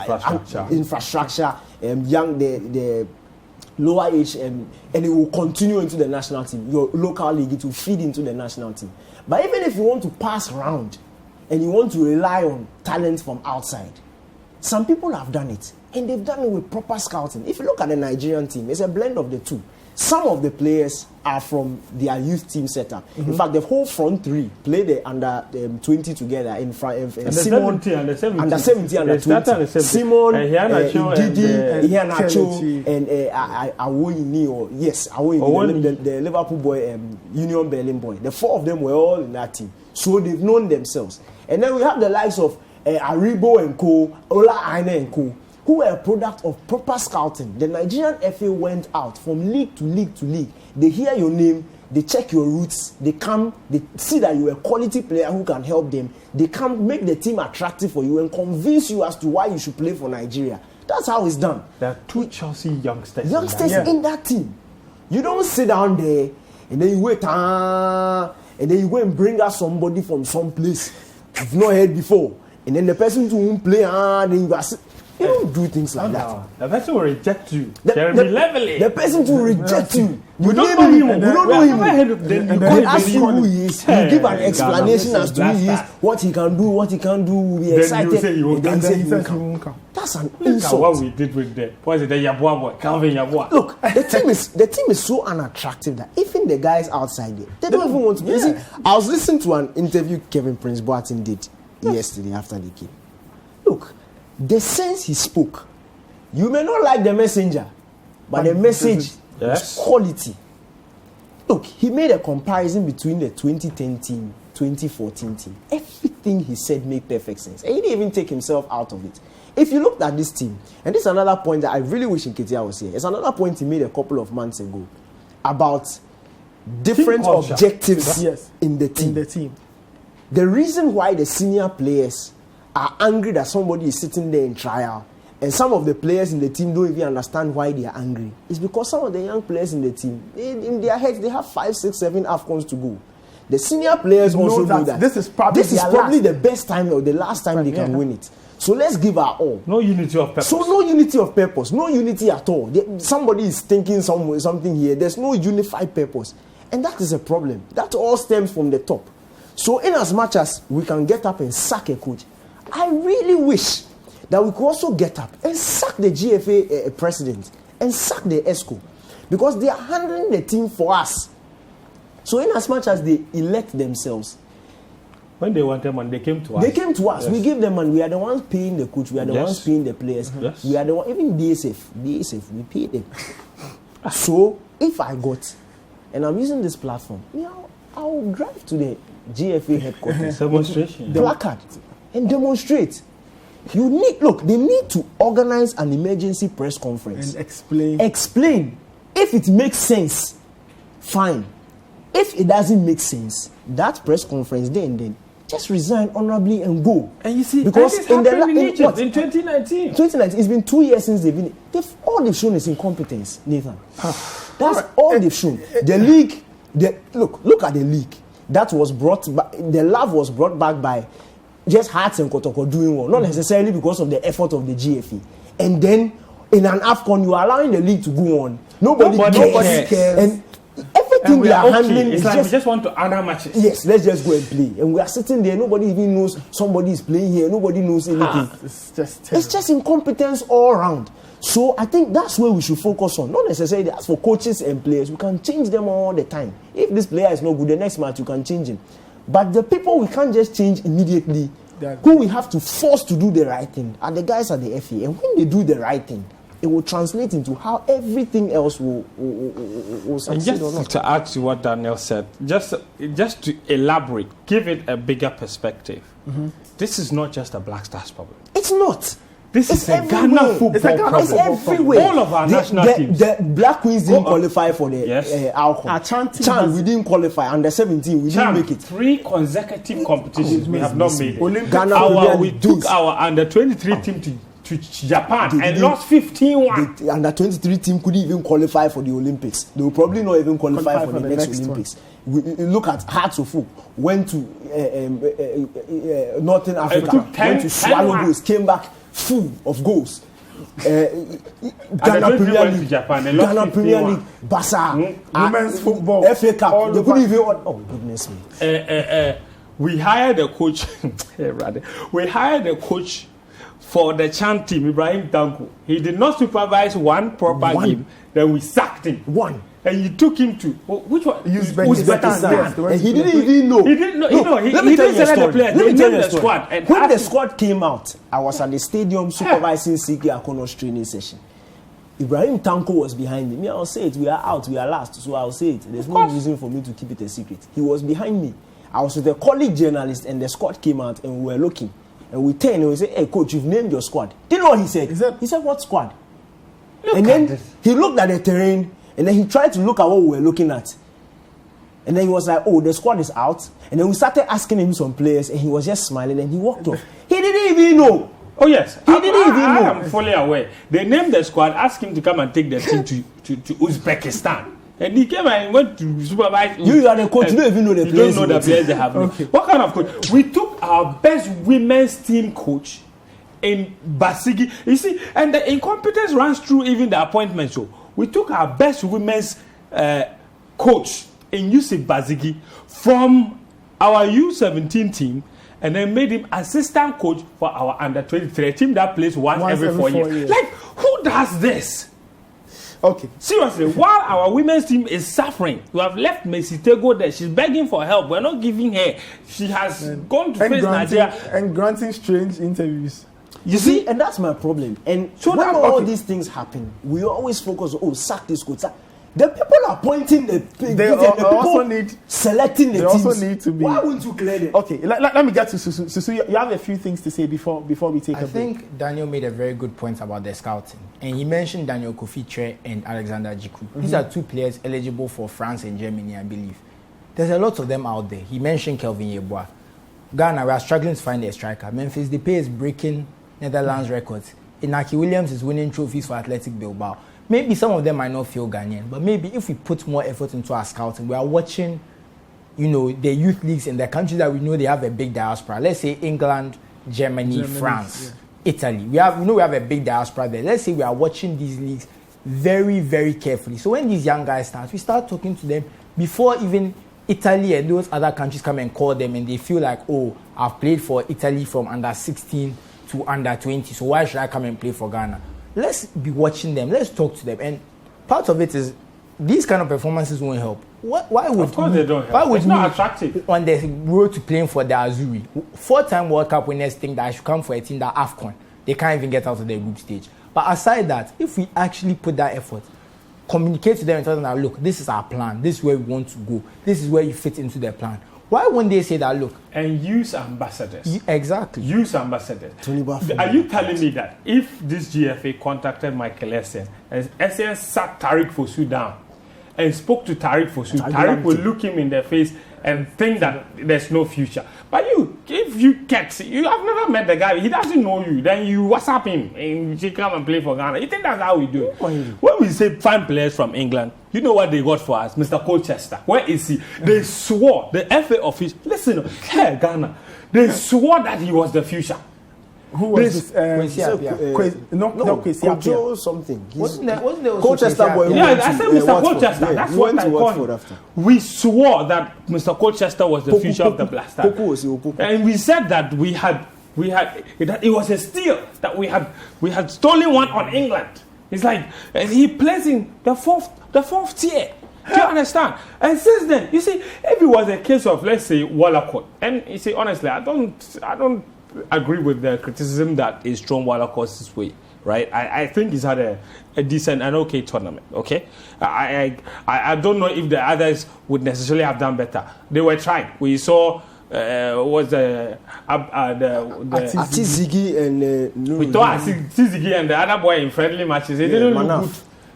infrastructure, the lower age, and it will continue into the national team. Your local league, it will feed into the national team. But even if you want to pass around and you want to rely on talent from outside, some people have done it, and they've done it with proper scouting. If you look at the Nigerian team, it's a blend of the two. Some of the players are from their youth team setup. In fact, the whole front three play the under 20 together in front. Simon, under 17, under 20. Simon, Didi, Iheanacho, and Awoyini, Awoyini, the Liverpool boy, Union Berlin boy. The four of them were all in that team. So they've known themselves. And then we have the likes of Aribo and Co, Ola Aina and Co, who were a product of proper scouting. The Nigerian FA went out from league to league to league. They hear your name, they check your roots, they come, they see that you're a quality player who can help them. They come make the team attractive for you and convince you as to why you should play for Nigeria. That's how it's done. There are two Chelsea youngsters in that team. You don't sit down there and then you wait, and then you go and bring us somebody from some place you've not heard before. And then the person who play, then you got. You don't do things like that. The person will reject you. The person will reject you. You don't know him. You don't know him. Then you ask you who he is. You give an explanation as to who he is, what he can do, what he can't do. We'll be excited. Then you say he won't come. That's an insult. Look at what we did with the Yabua boy, Calvin Yabua. Look, the team is so unattractive that even the guys outside there, they don't even want to. You see, I was listening to an interview Kevin Prince Boateng did yesterday after the game. Look, the sense he spoke, you may not like the messenger, but the message is quality. Look, he made a comparison between the 2010 team, 2014 team. Everything he said made perfect sense. And he didn't even take himself out of it. If you looked at this team, and this is another point that I really wish Nketiah was here. It's another point he made a couple of months ago about different objectives in the team. The reason why the senior players are angry that somebody is sitting there in trial, and some of the players in the team don't even understand why they are angry, is because some of the young players in the team, in their heads, they have 5, 6, 7 AFCONs to go. The senior players also know that this is probably the best time or the last time they can win it. So let's give our all. No unity of purpose. So no unity of purpose, no unity at all. Somebody is thinking something here. There's no unified purpose, and that is a problem. That all stems from the top. So in as much as we can get up and sack a coach, I really wish that we could also get up and sack the GFA president and sack the ESCO, because they are handling the team for us. So in as much as they elect themselves, when they wanted money, they came to us. They came to us. Yes. We give them money. We are the ones paying the coach. We are the ones paying the players. Yes. We are the one, even DSF, we pay them. So if I got, and I'm using this platform, I will drive to the GFA headquarters, demonstration, placard, and demonstrate. They need to organize an emergency press conference and explain. If it makes sense, fine. If it doesn't make sense, that press conference then just resign honorably and go. And you see, because in 2019, it's been 2 years since they've been. All they've shown is incompetence, Nathan. That's all they've shown. The league, look at the league. That was brought back. The love was brought back by just Hearts and Kotoko doing well, not necessarily because of the effort of the GFE. And then in an AFCON, you are allowing the league to go on. Nobody cares. And everything we are handling is like we just want to honor matches. Yes, let's just go and play. And we are sitting there, nobody even knows somebody is playing here, nobody knows anything. It's just incompetence all around. So I think that's where we should focus on. Not necessarily as for coaches and players, we can change them all the time. If this player is not good, the next match you can change him. But the people we can't just change immediately, who we have to force to do the right thing, are the guys at the FA. And when they do the right thing, it will translate into how everything else will And succeed or just not. to add to what Daniel said, just to elaborate, give it a bigger perspective. This is not just a Black Stars problem. It's not. This It's is a everywhere. Ghana football It's a Ghana problem. It's everywhere. All of our national teams. The Black Queens didn't Go on. qualify for the Yes. AFCON. Chan team Chan, has- we didn't qualify. Under 17, we Cham, didn't make it. 3 consecutive competitions we have not made. Olympic- Ghana Premier We League took teams. our under 23 team to Japan They and didn't- lost 15-1. The under 23 team couldn't even qualify for the Olympics. They will probably not even qualify for the next Olympics. We look at Hearts of Oak, went to Northern Africa, took 10 went to swallow 10-1. goals, came back full of goals. Ghana 23 Premier went to League, Japan, they lost Ghana Premier 15-1. League, Barca, Women's football, FA Cup. all They over. couldn't even. Oh goodness me! We hired a coach. We hired a coach for the Chan team, Ibrahim Tanko. He did not supervise one proper One. game. Then we sacked him. One. And you took him to which one? Uzbekistan. Yes, the And he West- didn't even know. He didn't know. He let me tell didn't you a select the story. players. Let They me tell named you a the story. squad. And When the asked- squad came out, I was at the stadium supervising Siki Akono's training session. Ibrahim Tanko was behind me. Me, I'll say it. We are out. We are last. So I'll say it. There's no reason for me to keep it a secret. He was behind me. I was with a colleague journalist, and the squad came out, and we were looking. And we turned and we said, "Hey, coach, you've named your squad." Do you know what he said? He said, "What squad?" And then he looked at the terrain, and then he tried to look at what we were looking at. And then he was like, "Oh, the squad is out." And then we started asking him some players, and he was just smiling, and he walked off. He didn't even know. Oh yes, He didn't even know. I am fully aware. They named the squad, asked him to come and take the team to Uzbekistan, and he came and went to supervise. You are the coach. You don't even know the You players don't know in the the players they have. What kind of coach? We took our best women's team coach in Basigi. You see, and the incompetence runs through even the appointment. So we took our best women's coach in Yusuf Basigi from our U17 team, and then made him assistant coach for our under 23 team that plays once every 4 years. Like, who does this? Okay. Seriously, while our women's team is suffering, we have left Messi Tego there. She's begging for help. We're not giving her. She has gone to face Nigeria. And granting strange interviews. You see, and that's my problem. And So when that- all okay. these things happen, we always focus on, sack this coach. The people appointing the people also need- selecting the they teams. also need to be- Why wouldn't you clear them? Okay, let me get to Susu. Susu, you have a few things to say before we take I a break. think Daniel made a very good point about the scouting. And he mentioned Daniel Kofi Tre and Alexander Jiku. These are 2 players eligible for France and Germany, I believe. There's a lot of them out there. He mentioned Kelvin Yeboah. Ghana, we are struggling to find a striker. Memphis Depay is breaking Netherlands records. Inaki Williams is winning trophies for Athletic Bilbao. Maybe some of them might not feel Ghanaian, but maybe if we put more effort into our scouting, we are watching, the youth leagues in the countries that we know they have a big diaspora. Let's say England, Germany, France, Italy. We have a big diaspora there. Let's say we are watching these leagues very, very carefully. So when these young guys start, we start talking to them before even Italy and those other countries come and call them, and they feel like, oh, I've played for Italy from under 16 to under 20, so why should I come and play for Ghana? Let's be watching them. Let's talk to them. And part of it is these kind of performances won't help. Why would Of course they don't help. Why would It's not we, attractive. on the road to playing for the Azuri, 4-time World Cup winners think that I should come for a team that AFCON, they can't even get out of their group stage. But aside that, if we actually put that effort, communicate to them and tell them that, look, this is our plan. This is where we want to go. This is where you fit into the plan. Why won't they say that, look? And use ambassadors. Exactly. Use ambassadors. Tony Buffett. Are you telling me that if this GFA contacted Michael Essien and Essien sat Tariq Fosu down and spoke to Tariq Fosu, Tariq will look him in the face and think that there's no future. But if you have never met the guy, he doesn't know you, then you WhatsApp him and you come and play for Ghana. You think that's how we do it? When we say find players from England, you know what they got for us? Mr. Colchester. Where is he? They swore, the FA official, listen, hey Ghana, they swore that he was the future. Who was this? Kwesi Appiah. No, Kwesi Appiah. Kojo something. Wasn't there also Colchester Kwesi boy. Appiah? Yeah, went I to, said Mr. Watford. Colchester. Yeah, That's he what went I to called Watford him. after. We swore that Mr. Colchester was the future of the Black Stars. Poku was Poku. And we said that that it was a steal, that we had stolen one on England. It's like he plays in the fourth tier. Do you understand? And since then, you see, if it was a case of, let's say, Wallacott, and you see, honestly, I don't agree with the criticism that is thrown Wallacott's way. right? I think he's had a decent and okay tournament. Okay, I don't know if the others would necessarily have done better. They were trying. We saw was the Atizigi and we thought Atizigi and the other boy in friendly matches. They didn't look good.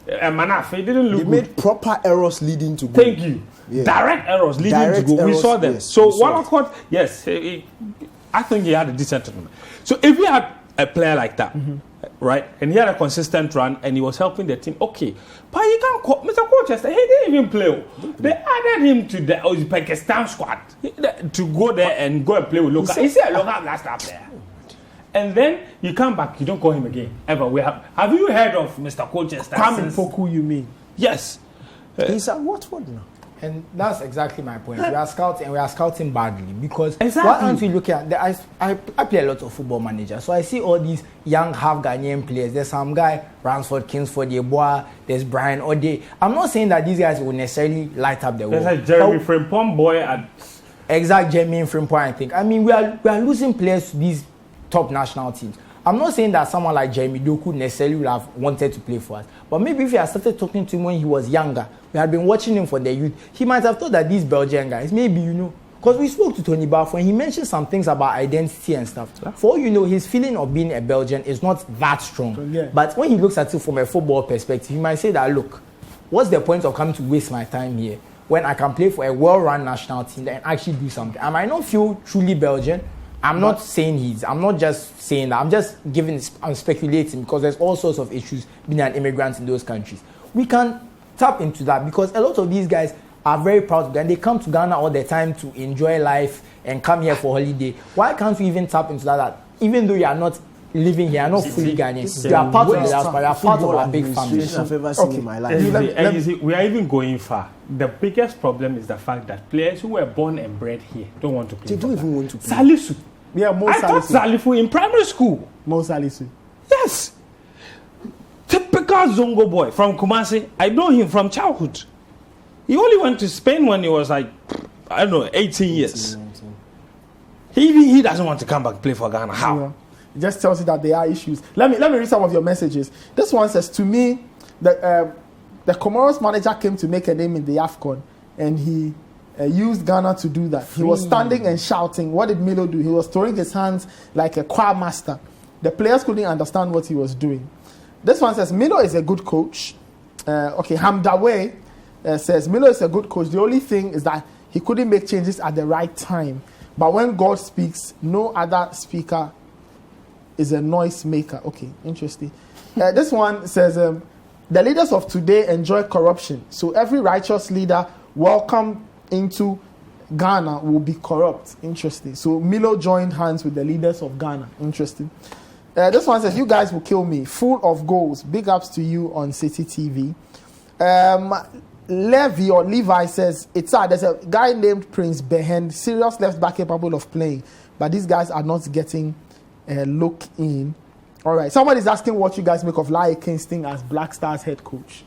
Manaf, it didn't look they good. made proper errors leading to goal. Thank you. Direct errors leading to goal. We saw them. Yes, so Walcott, yes, I think he had a decent tournament. So if you had a player like that, right, and he had a consistent run and he was helping the team, okay. But you can't call Mr. Colchester, he didn't even play. They added him to the Uzbekistan squad to go there and go and play with local. He's a local blaster player. And then you come back, you don't call him again ever. Have you heard of Mr. Colchester? Kwame Poku, you mean? Yes. He's at Watford now. And that's exactly my point. We are scouting badly because exactly. Why aren't we looking at I play a lot of football managers, so I see all these young half Ghanaian players. There's some guy Ransford, Kingsford, Yeboah, there's Brian Ode. I'm not saying that these guys will necessarily light up the world. There's a Jeremy Frimpong boy at Jeremy Frimpong, I think. I mean, we are losing players to these top national teams. I'm not saying that someone like Jeremy Doku necessarily would have wanted to play for us. But maybe if we had started talking to him when he was younger, we had been watching him for the youth, he might have thought that these Belgian guys, maybe, because we spoke to Tony Barfoot and he mentioned some things about identity and stuff. Yeah. For all you know, his feeling of being a Belgian is not that strong. Yeah. But when he looks at it from a football perspective, he might say that, look, what's the point of coming to waste my time here when I can play for a well-run national team and actually do something? I might not feel truly Belgian. I'm not just saying that. I'm speculating because there's all sorts of issues being an immigrant in those countries. We can tap into that because a lot of these guys are very proud of Ghana. They come to Ghana all the time to enjoy life and come here for holiday. Why can't we even tap into that even though you are not living here, you are not fully Ghanaian, you are part of the diaspora, you are part of our big family. I've ever seen in my life. And you see, we are even going far. The biggest problem is the fact that players who were born and bred here don't want to play. They don't even want to play. Salisu. Yeah, Mo I taught Salifu in primary school. Mo Salisu. Yes. Typical Zongo boy from Kumasi. I know him from childhood. He only went to Spain when he was like, 18 years. 19. He doesn't want to come back and play for Ghana. How? Yeah. It just tells you that there are issues. Let me read some of your messages. This one says, to me, the Comoros manager came to make a name in the AFCON and he used Ghana to do that. He was standing and shouting. What did Milo do? He was throwing his hands like a choir master. The players couldn't understand what he was doing. This one says, Milo is a good coach. Hamdawe says, Milo is a good coach. The only thing is that he couldn't make changes at the right time. But when God speaks, no other speaker is a noise maker. Okay, interesting. This one says, the leaders of today enjoy corruption. So every righteous leader welcome into Ghana will be corrupt. Interesting. So Milo joined hands with the leaders of Ghana. Interesting. This one says, you guys will kill me. Full of goals. Big ups to you on Citi TV. Levi says, there's a guy named Prince Behen, serious left back capable of playing. But these guys are not getting a look in. All right. Somebody's asking what you guys make of Laie Kingston as Black Stars head coach.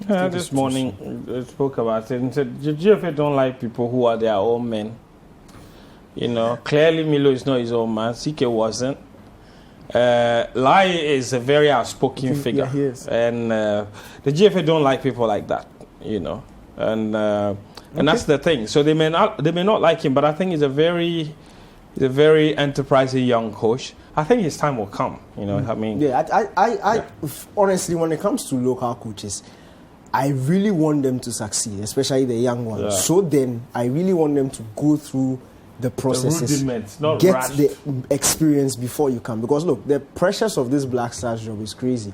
This morning, I spoke about it and said, the GFA don't like people who are their own men. Clearly Milo is not his own man. CK wasn't. Laie is a very outspoken figure. Yeah, he is. And the GFA don't like people like that, And that's the thing. So they may not like him, but I think he's a very enterprising young coach. I think his time will come. I honestly, when it comes to local coaches, I really want them to succeed, especially the young ones. Yeah. So then, I really want them to go through the processes, get the experience before you come. Because look, the pressures of this Black Stars job is crazy.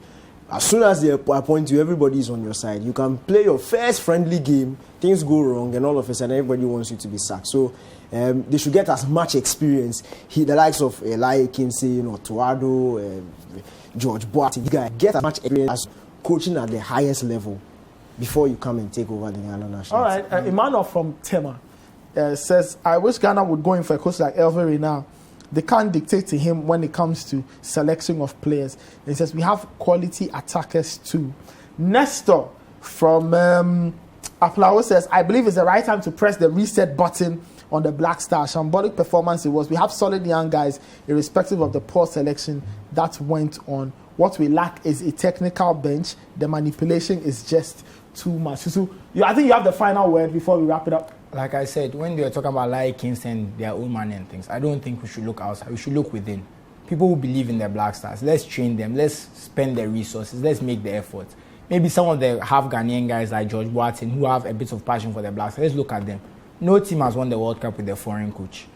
As soon as they appoint you, everybody is on your side. You can play your first friendly game, things go wrong, and all of a sudden everybody wants you to be sacked. So they should get as much experience. The likes of Laie Kingston, Tuado, George Boateng, get as much experience as coaching at the highest level before you come and take over the Ghana national team. All right, Emmanuel from Tema says, I wish Ghana would go in for a coach like Elvery now. They can't dictate to him when it comes to selection of players. He says, we have quality attackers too. Nestor from Aplawo says, I believe it's the right time to press the reset button on the Black Star. Shambolic performance it was. We have solid young guys, irrespective of the poor selection that went on What we lack is a technical bench. The manipulation is just too much. So I think you have the final word before we wrap it up. Like I said, when they were talking about Larry Kings and their own money and things, I don't think we should look outside. We should look within. People who believe in the Black Stars, let's train them. Let's spend their resources. Let's make the effort. Maybe some of the half Ghanaian guys like George Boateng who have a bit of passion for the Black Stars, let's look at them. No team has won the World Cup with a foreign coach.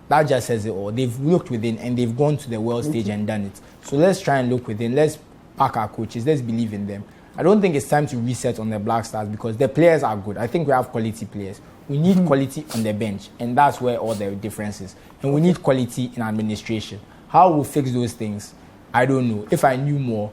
That just says it all. They've looked within and they've gone to the world stage and done it. So let's try and look within. Let's back our coaches. Let's believe in them. I don't think it's time to reset on the Black Stars because the players are good. I think we have quality players. We need quality on the bench, and that's where all the difference is. And we need quality in administration. How we'll fix those things, I don't know. If I knew more,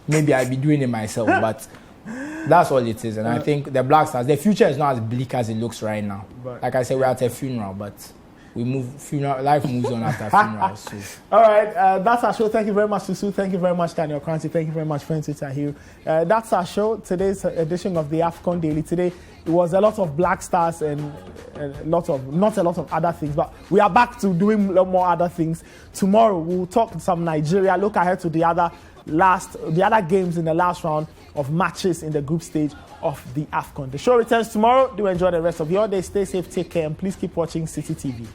maybe I'd be doing it myself. But that's all it is. And I think the Black Stars, the future is not as bleak as it looks right now. Like I said, we're at a funeral, but life moves on after funerals. So. All right, that's our show. Thank you very much, Susu. Thank you very much, Daniel Crancy. Thank you very much, Francis Tahiru. That's our show. Today's edition of the AFCON Daily. Today, it was a lot of Black Stars and not a lot of other things, but we are back to doing a lot more other things. Tomorrow, we'll talk some Nigeria, look ahead to the other games in the last round of matches in the group stage of the AFCON. The show returns tomorrow. Do enjoy the rest of your day. Stay safe, take care, and please keep watching Citi TV.